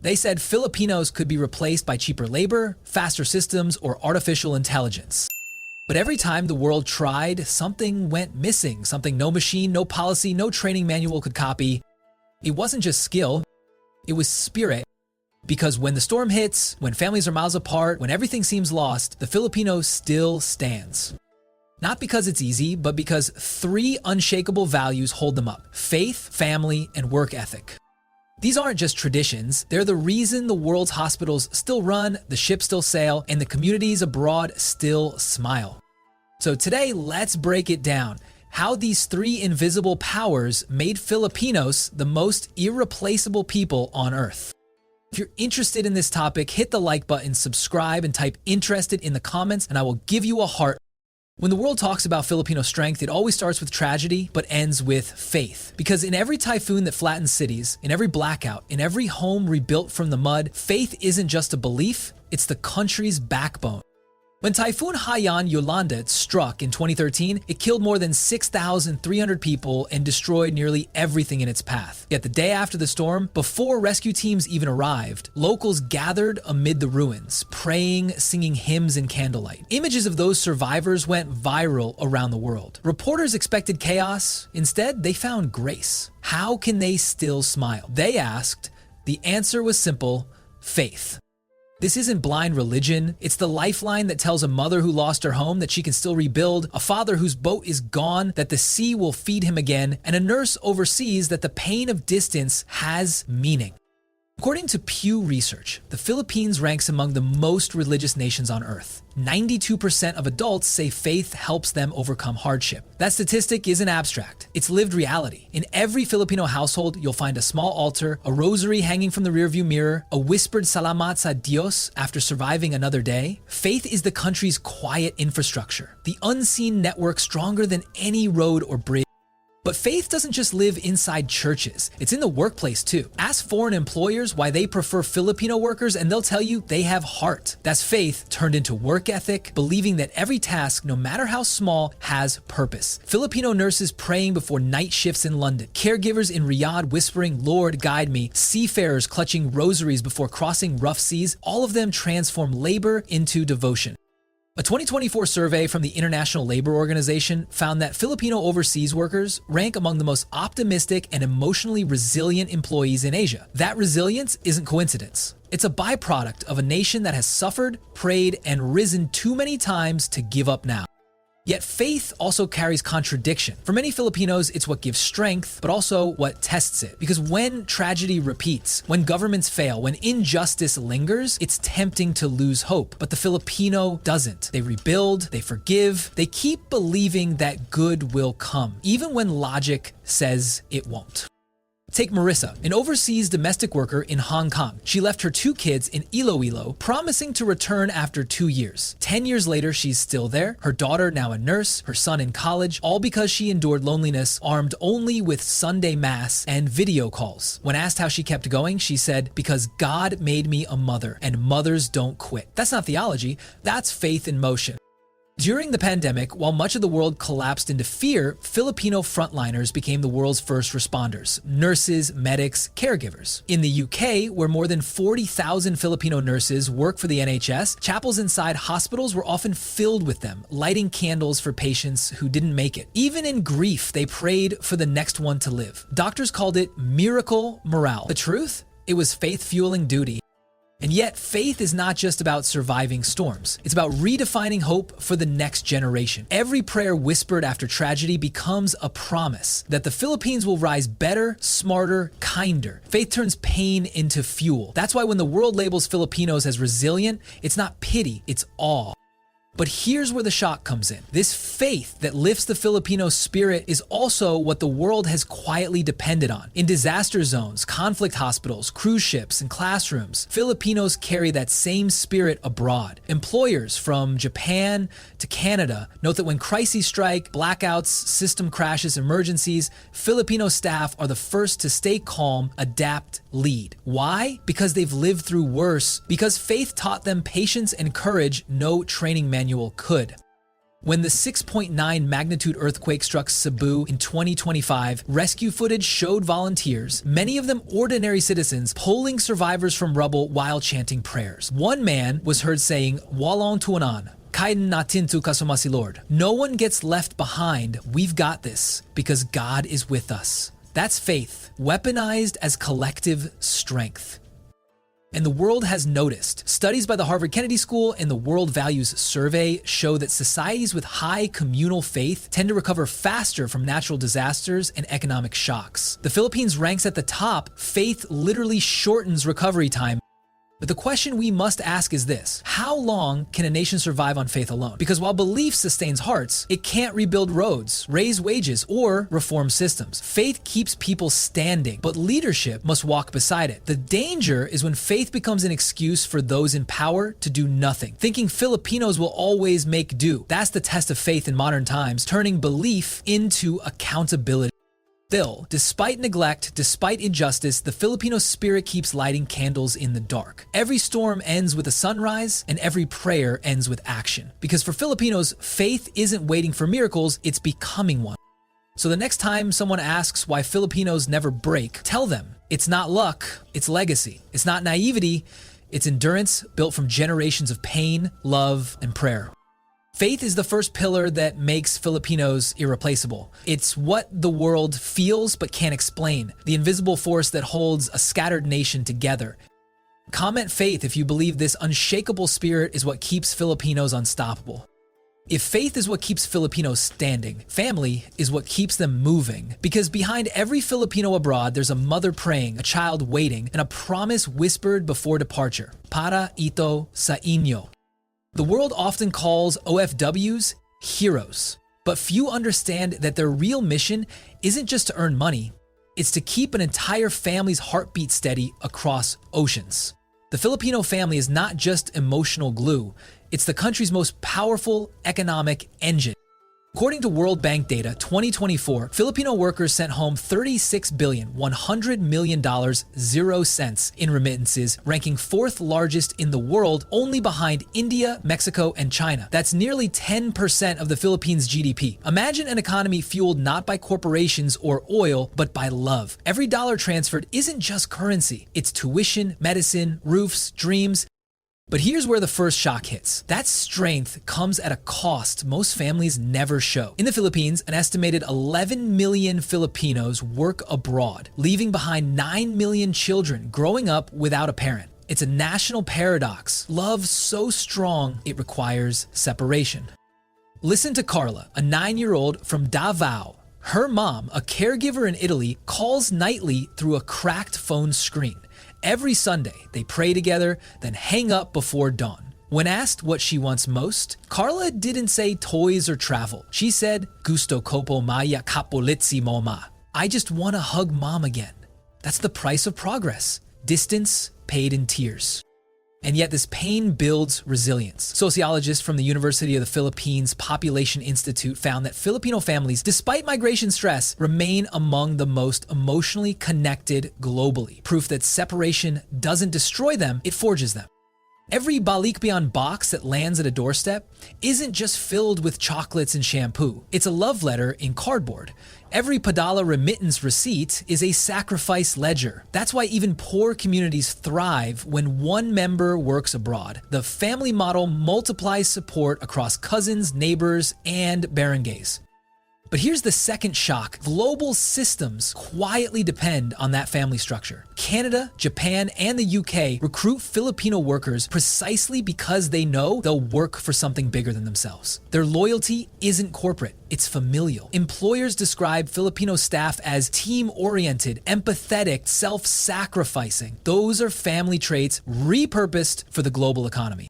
They said Filipinos could be replaced by cheaper labor, faster systems, or artificial intelligence. But every time the world tried, something went missing, something no machine, no policy, no training manual could copy. It wasn't just skill, it was spirit. Because when the storm hits, when families are miles apart, when everything seems lost, the Filipino still stands. Not because it's easy, but because 3 unshakable values hold them up: faith, family, and work ethic. These aren't just traditions, they're the reason the world's hospitals still run, the ships still sail, and the communities abroad still smile. So today, let's break it down. How these 3 invisible powers made Filipinos the most irreplaceable people on Earth. If you're interested in this topic, hit the like button, subscribe, and type interested in the comments, and I will give you a heart. When the world talks about Filipino strength, it always starts with tragedy, but ends with faith. Because in every typhoon that flattens cities, in every blackout, in every home rebuilt from the mud, faith isn't just a belief, it's the country's backbone. When Typhoon Haiyan Yolanda struck in 2013, it killed more than 6,300 people and destroyed nearly everything in its path. Yet the day after the storm, before rescue teams even arrived, locals gathered amid the ruins, praying, singing hymns in candlelight. Images of those survivors went viral around the world. Reporters expected chaos. Instead, they found grace. How can they still smile? They asked. The answer was simple: faith. This isn't blind religion, it's the lifeline that tells a mother who lost her home that she can still rebuild, a father whose boat is gone, that the sea will feed him again, and a nurse overseas that the pain of distance has meaning. According to Pew Research, the Philippines ranks among the most religious nations on Earth. 92% of adults say faith helps them overcome hardship. That statistic isn't abstract, it's lived reality. In every Filipino household, you'll find a small altar, a rosary hanging from the rearview mirror, a whispered salamat sa Dios after surviving another day. Faith is the country's quiet infrastructure, the unseen network stronger than any road or bridge. But faith doesn't just live inside churches, it's in the workplace too. Ask foreign employers why they prefer Filipino workers and they'll tell you they have heart. That's faith turned into work ethic, believing that every task, no matter how small, has purpose. Filipino nurses praying before night shifts in London, caregivers in Riyadh whispering, "Lord, guide me," seafarers clutching rosaries before crossing rough seas, all of them transform labor into devotion. A 2024 survey from the International Labor Organization found that Filipino overseas workers rank among the most optimistic and emotionally resilient employees in Asia. That resilience isn't coincidence. It's a byproduct of a nation that has suffered, prayed, and risen too many times to give up now. Yet faith also carries contradiction. For many Filipinos, it's what gives strength, but also what tests it. Because when tragedy repeats, when governments fail, when injustice lingers, it's tempting to lose hope. But the Filipino doesn't. They rebuild, they forgive, they keep believing that good will come, even when logic says it won't. Take Marissa, an overseas domestic worker in Hong Kong. She left her 2 kids in Iloilo, promising to return after 2 years. 10 years later, she's still there, her daughter now a nurse, her son in college, all because she endured loneliness, armed only with Sunday Mass and video calls. When asked how she kept going, she said, "Because God made me a mother, and mothers don't quit." That's not theology, that's faith in motion. During the pandemic, while much of the world collapsed into fear, Filipino frontliners became the world's first responders: nurses, medics, caregivers. In the UK, where more than 40,000 Filipino nurses work for the NHS, chapels inside hospitals were often filled with them, lighting candles for patients who didn't make it. Even in grief, they prayed for the next one to live. Doctors called it miracle morale. The truth? It was faith-fueling duty. And yet, faith is not just about surviving storms. It's about redefining hope for the next generation. Every prayer whispered after tragedy becomes a promise that the Philippines will rise better, smarter, kinder. Faith turns pain into fuel. That's why when the world labels Filipinos as resilient, it's not pity, it's awe. But here's where the shock comes in. This faith that lifts the Filipino spirit is also what the world has quietly depended on. In disaster zones, conflict hospitals, cruise ships, and classrooms, Filipinos carry that same spirit abroad. Employers from Japan to Canada note that when crises strike, blackouts, system crashes, emergencies, Filipino staff are the first to stay calm, adapt, lead. Why? Because they've lived through worse. Because faith taught them patience and courage no training manual could. When the 6.9 magnitude earthquake struck Cebu in 2025, rescue footage showed volunteers, many of them ordinary citizens, pulling survivors from rubble while chanting prayers. One man was heard saying, "Walong tuanan, kain natin tu kasama si Lord." No one gets left behind. We've got this because God is with us. That's faith, weaponized as collective strength. And the world has noticed. Studies by the Harvard Kennedy School and the World Values Survey show that societies with high communal faith tend to recover faster from natural disasters and economic shocks. The Philippines ranks at the top. Faith literally shortens recovery time. But the question we must ask is this: how long can a nation survive on faith alone? Because while belief sustains hearts, it can't rebuild roads, raise wages, or reform systems. Faith keeps people standing, but leadership must walk beside it. The danger is when faith becomes an excuse for those in power to do nothing, thinking Filipinos will always make do. That's the test of faith in modern times, turning belief into accountability. Still, despite neglect, despite injustice, the Filipino spirit keeps lighting candles in the dark. Every storm ends with a sunrise, and every prayer ends with action. Because for Filipinos, faith isn't waiting for miracles, it's becoming one. So the next time someone asks why Filipinos never break, tell them it's not luck, it's legacy. It's not naivety, it's endurance built from generations of pain, love, and prayer. Faith is the first pillar that makes Filipinos irreplaceable. It's what the world feels but can't explain, the invisible force that holds a scattered nation together. Comment faith if you believe this unshakable spirit is what keeps Filipinos unstoppable. If faith is what keeps Filipinos standing, family is what keeps them moving. Because behind every Filipino abroad, there's a mother praying, a child waiting, and a promise whispered before departure. Para ito sa inyo. The world often calls OFWs heroes, but few understand that their real mission isn't just to earn money, it's to keep an entire family's heartbeat steady across oceans. The Filipino family is not just emotional glue, it's the country's most powerful economic engine. According to World Bank data, 2024, Filipino workers sent home $36,100,000,000 in remittances, ranking fourth largest in the world, only behind India, Mexico, and China. That's nearly 10% of the Philippines' GDP. Imagine an economy fueled not by corporations or oil, but by love. Every dollar transferred isn't just currency. It's tuition, medicine, roofs, dreams. But here's where the first shock hits. That strength comes at a cost most families never show. In the Philippines, an estimated 11 million Filipinos work abroad, leaving behind 9 million children growing up without a parent. It's a national paradox. Love so strong, it requires separation. Listen to Carla, a 9-year-old from Davao. Her mom, a caregiver in Italy, calls nightly through a cracked phone screen. Every Sunday, they pray together, then hang up before dawn. When asked what she wants most, Carla didn't say toys or travel. She said, "Gusto ko po maya kapolitsi mo ma." I just want to hug mom again. That's the price of progress. Distance paid in tears. And yet this pain builds resilience. Sociologists from the University of the Philippines Population Institute found that Filipino families, despite migration stress, remain among the most emotionally connected globally. Proof that separation doesn't destroy them, it forges them. Every balikpian box that lands at a doorstep isn't just filled with chocolates and shampoo. It's a love letter in cardboard. Every padala remittance receipt is a sacrifice ledger. That's why even poor communities thrive when one member works abroad. The family model multiplies support across cousins, neighbors, and barangays. But here's the second shock. Global systems quietly depend on that family structure. Canada, Japan, and the UK recruit Filipino workers precisely because they know they'll work for something bigger than themselves. Their loyalty isn't corporate, it's familial. Employers describe Filipino staff as team-oriented, empathetic, self-sacrificing. Those are family traits repurposed for the global economy.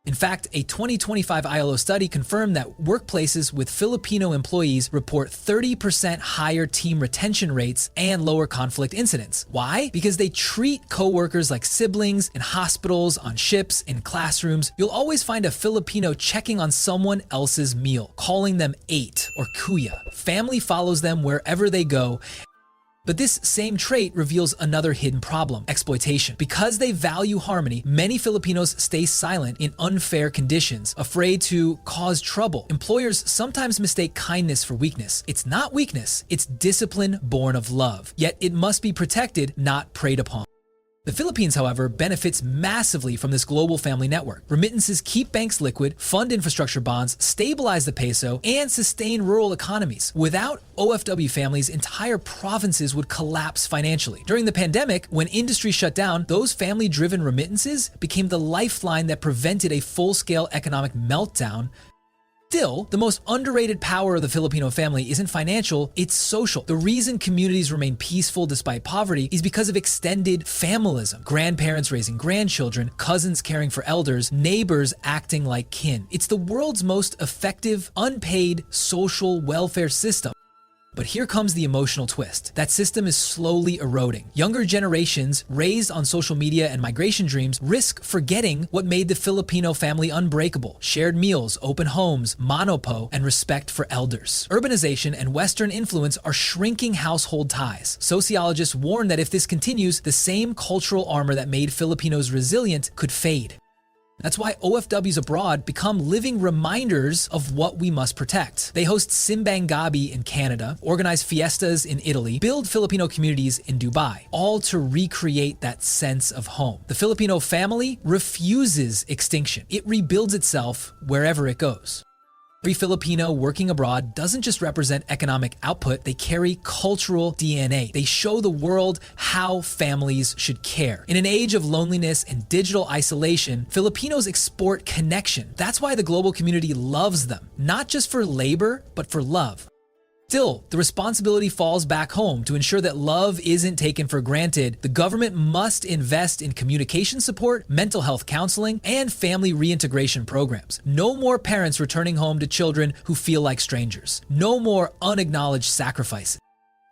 In fact, a 2025 ILO study confirmed that workplaces with Filipino employees report 30% higher team retention rates and lower conflict incidents. Why? Because they treat coworkers like siblings in hospitals, on ships, in classrooms. You'll always find a Filipino checking on someone else's meal, calling them ate or kuya. Family follows them wherever they go. But this same trait reveals another hidden problem: exploitation. Because they value harmony, many Filipinos stay silent in unfair conditions, afraid to cause trouble. Employers sometimes mistake kindness for weakness. It's not weakness, it's discipline born of love. Yet it must be protected, not preyed upon. The Philippines, however, benefits massively from this global family network. Remittances keep banks liquid, fund infrastructure bonds, stabilize the peso, and sustain rural economies. Without OFW families, entire provinces would collapse financially. During the pandemic, when industry shut down, those family-driven remittances became the lifeline that prevented a full-scale economic meltdown. Still, the most underrated power of the Filipino family isn't financial, it's social. The reason communities remain peaceful despite poverty is because of extended familism. Grandparents raising grandchildren, cousins caring for elders, neighbors acting like kin. It's the world's most effective, unpaid social welfare system. But here comes the emotional twist. That system is slowly eroding. Younger generations, raised on social media and migration dreams, risk forgetting what made the Filipino family unbreakable: shared meals, open homes, monopo, and respect for elders. Urbanization and Western influence are shrinking household ties. Sociologists warn that if this continues, the same cultural armor that made Filipinos resilient could fade. That's why OFWs abroad become living reminders of what we must protect. They host Simbang Gabi in Canada, organize fiestas in Italy, build Filipino communities in Dubai, all to recreate that sense of home. The Filipino family refuses extinction. It rebuilds itself wherever it goes. Every Filipino working abroad doesn't just represent economic output, they carry cultural DNA. They show the world how families should care. In an age of loneliness and digital isolation, Filipinos export connection. That's why the global community loves them, not just for labor, but for love. Still, the responsibility falls back home to ensure that love isn't taken for granted. The government must invest in communication support, mental health counseling, and family reintegration programs. No more parents returning home to children who feel like strangers. No more unacknowledged sacrifices.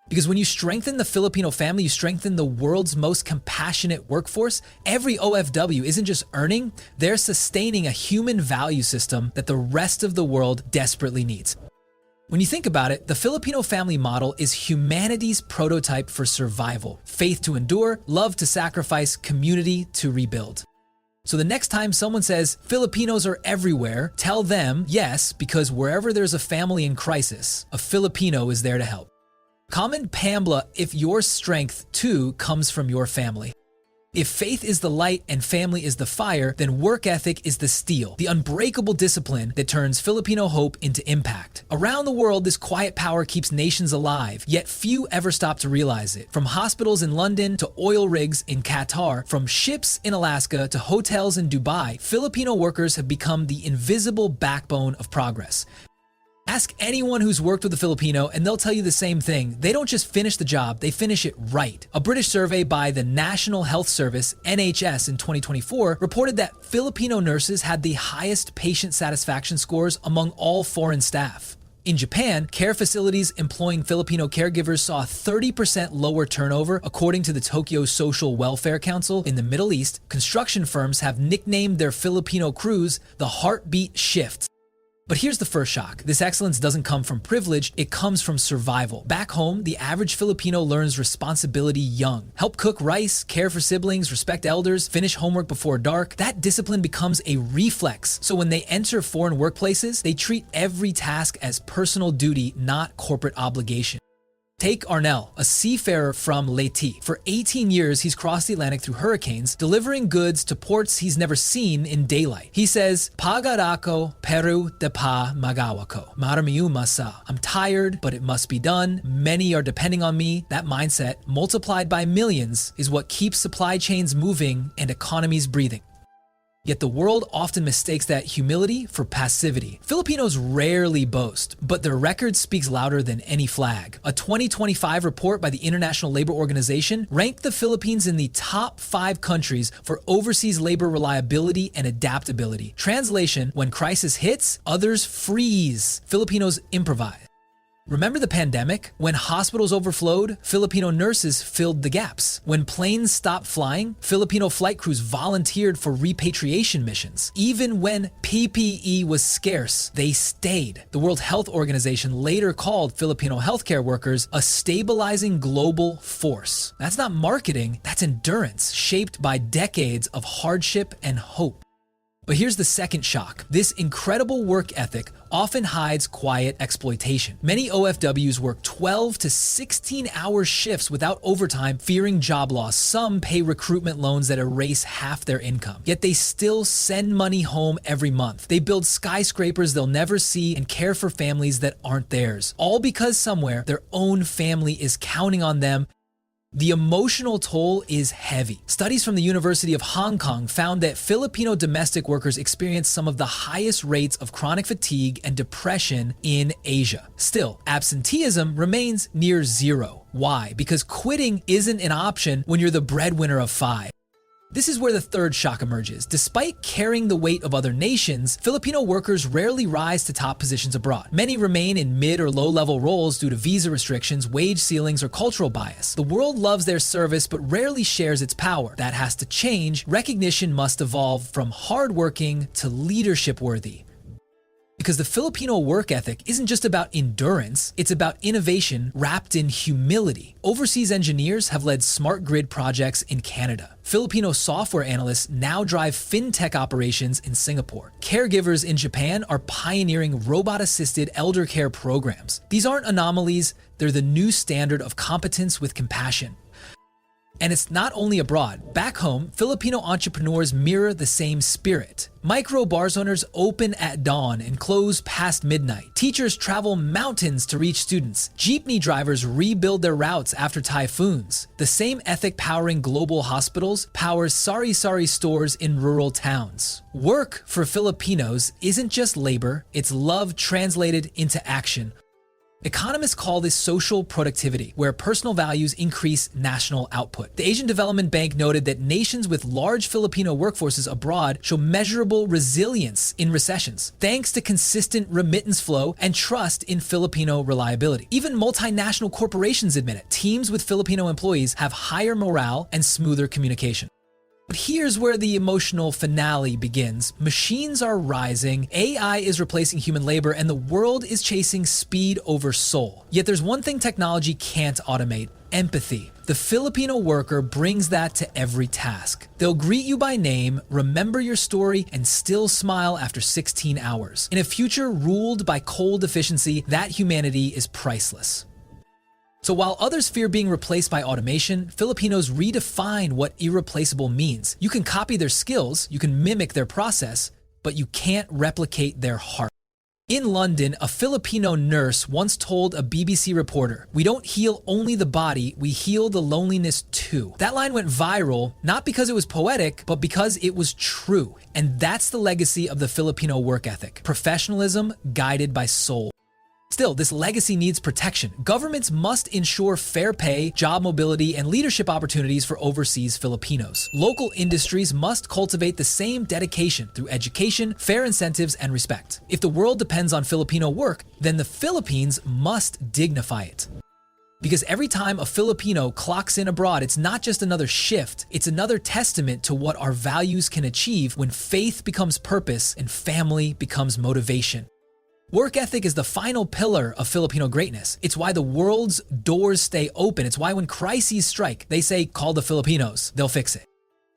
Because when you strengthen the Filipino family, you strengthen the world's most compassionate workforce. Every OFW isn't just earning, they're sustaining a human value system that the rest of the world desperately needs. When you think about it, the Filipino family model is humanity's prototype for survival. Faith to endure, love to sacrifice, community to rebuild. So the next time someone says, Filipinos are everywhere, tell them, yes, because wherever there's a family in crisis, a Filipino is there to help. Comment Pambla if your strength too comes from your family. If faith is the light and family is the fire, then work ethic is the steel, the unbreakable discipline that turns Filipino hope into impact. Around the world, this quiet power keeps nations alive, yet few ever stop to realize it. From hospitals in London to oil rigs in Qatar, from ships in Alaska to hotels in Dubai, Filipino workers have become the invisible backbone of progress. Ask anyone who's worked with a Filipino and they'll tell you the same thing. They don't just finish the job, they finish it right. A British survey by the National Health Service, NHS, in 2024 reported that Filipino nurses had the highest patient satisfaction scores among all foreign staff. In Japan, care facilities employing Filipino caregivers saw a 30% lower turnover, according to the Tokyo Social Welfare Council. In the Middle East, construction firms have nicknamed their Filipino crews the heartbeat shift. But here's the first shock. This excellence doesn't come from privilege, it comes from survival. Back home, the average Filipino learns responsibility young. Help cook rice, care for siblings, respect elders, finish homework before dark. That discipline becomes a reflex. So when they enter foreign workplaces, they treat every task as personal duty, not corporate obligation. Take Arnel, a seafarer from Leyte. For 18 years, he's crossed the Atlantic through hurricanes, delivering goods to ports he's never seen in daylight. He says, Pagod ako, pero de pa magawa ko. Maramiu masa. I'm tired, but it must be done. Many are depending on me. That mindset, multiplied by millions, is what keeps supply chains moving and economies breathing. Yet the world often mistakes that humility for passivity. Filipinos rarely boast, but their record speaks louder than any flag. A 2025 report by the International Labor Organization ranked the Philippines in the top 5 countries for overseas labor reliability and adaptability. Translation: when crisis hits, others freeze. Filipinos improvise. Remember the pandemic? When hospitals overflowed, Filipino nurses filled the gaps. When planes stopped flying, Filipino flight crews volunteered for repatriation missions. Even when PPE was scarce, they stayed. The World Health Organization later called Filipino healthcare workers a stabilizing global force. That's not marketing, that's endurance, shaped by decades of hardship and hope. But here's the second shock. This incredible work ethic often hides quiet exploitation. Many OFWs work 12 to 16-hour shifts without overtime, fearing job loss. Some pay recruitment loans that erase half their income. Yet they still send money home every month. They build skyscrapers they'll never see and care for families that aren't theirs. All because somewhere their own family is counting on them. The emotional toll is heavy. Studies from the University of Hong Kong found that Filipino domestic workers experience some of the highest rates of chronic fatigue and depression in Asia. Still, absenteeism remains near zero. Why? Because quitting isn't an option when you're the breadwinner of 5. This is where the third shock emerges. Despite carrying the weight of other nations, Filipino workers rarely rise to top positions abroad. Many remain in mid or low-level roles due to visa restrictions, wage ceilings, or cultural bias. The world loves their service but rarely shares its power. That has to change. Recognition must evolve from hardworking to leadership-worthy. Because the Filipino work ethic isn't just about endurance, it's about innovation wrapped in humility. Overseas engineers have led smart grid projects in Canada. Filipino software analysts now drive fintech operations in Singapore. Caregivers in Japan are pioneering robot-assisted elder care programs. These aren't anomalies, they're the new standard of competence with compassion. And it's not only abroad. Back home, Filipino entrepreneurs mirror the same spirit. Micro bars owners open at dawn and close past midnight. Teachers travel mountains to reach students. Jeepney drivers rebuild their routes after typhoons. The same ethic powering global hospitals powers sari-sari stores in rural towns. Work for Filipinos isn't just labor, it's love translated into action. Economists call this social productivity, where personal values increase national output. The Asian Development Bank noted that nations with large Filipino workforces abroad show measurable resilience in recessions, thanks to consistent remittance flow and trust in Filipino reliability. Even multinational corporations admit it. Teams with Filipino employees have higher morale and smoother communication. But here's where the emotional finale begins. Machines are rising, AI is replacing human labor, and the world is chasing speed over soul. Yet there's one thing technology can't automate: empathy. The Filipino worker brings that to every task. They'll greet you by name, remember your story, and still smile after 16 hours. In a future ruled by cold efficiency, that humanity is priceless. So while others fear being replaced by automation, Filipinos redefine what irreplaceable means. You can copy their skills, you can mimic their process, but you can't replicate their heart. In London, a Filipino nurse once told a BBC reporter, "We don't heal only the body, we heal the loneliness too." That line went viral, not because it was poetic, but because it was true. And that's the legacy of the Filipino work ethic: professionalism guided by soul. Still, this legacy needs protection. Governments must ensure fair pay, job mobility, and leadership opportunities for overseas Filipinos. Local industries must cultivate the same dedication through education, fair incentives, and respect. If the world depends on Filipino work, then the Philippines must dignify it. Because every time a Filipino clocks in abroad, it's not just another shift, it's another testament to what our values can achieve when faith becomes purpose and family becomes motivation. Work ethic is the final pillar of Filipino greatness. It's why the world's doors stay open. It's why when crises strike, they say, "Call the Filipinos, they'll fix it."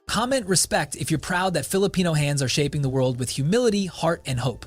Comment respect if you're proud that Filipino hands are shaping the world with humility, heart, and hope.